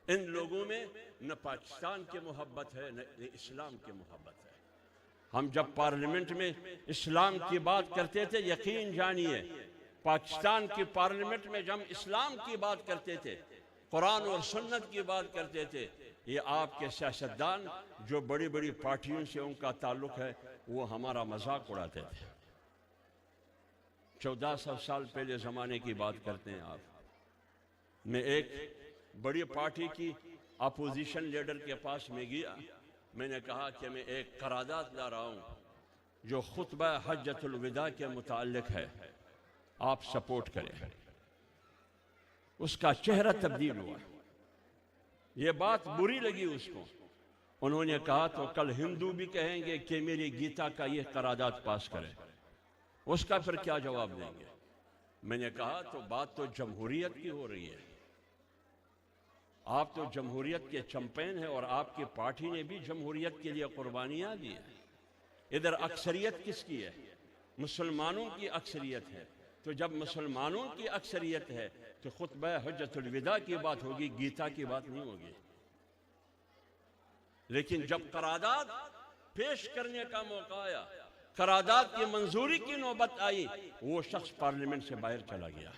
इन लोगों में न पाकिस्तान की मोहब्बत है न इस्लाम की मोहब्बत है। हम जब पार्लियामेंट में इस्लाम की बात करते थे, यकीन जानिए पाकिस्तान की पार्लियामेंट में जब हम इस्लाम की बात करते थे, कुरान और सुन्नत की बात करते थे, ये आपके सियासतदान जो बड़ी बड़ी पार्टियों से उनका ताल्लुक है वो हमारा मजाक उड़ाते थे। 1400 साल पहले ज़माने की बात करते हैं आप। मैं एक बड़ी पार्टी की अपोजिशन लीडर के पास में गया, मैंने कहा कि मैं एक करारदाद ला रहा हूँ जो खुतबा हज्जतुल विदा के मुताल्लिक है, आप सपोर्ट करें। उसका चेहरा तब्दील हुआ, ये बात बुरी लगी उसको। उन्होंने कहा तो कल हिंदू भी कहेंगे कि मेरी गीता का ये करारदाद पास करें, उसका फिर क्या जवाब देंगे? मैंने कहा तो बात तो जमहूरियत की हो रही है, आप तो जमहूरियत के चैंपियन हैं और आपकी पार्टी ने भी जमहूरियत के लिए कुर्बानियां दी हैं। इधर अक्सरियत किसकी है? मुसलमानों की अक्सरियत है। तो जब मुसलमानों की अक्सरियत है तो खुतबा हज्जतुल विदा की बात होगी, गीता की बात नहीं होगी। लेकिन जब करारदाद पेश करने का मौका आया, करारदाद की मंजूरी की नौबत आई, वो शख्स पार्लियामेंट से बाहर चला गया।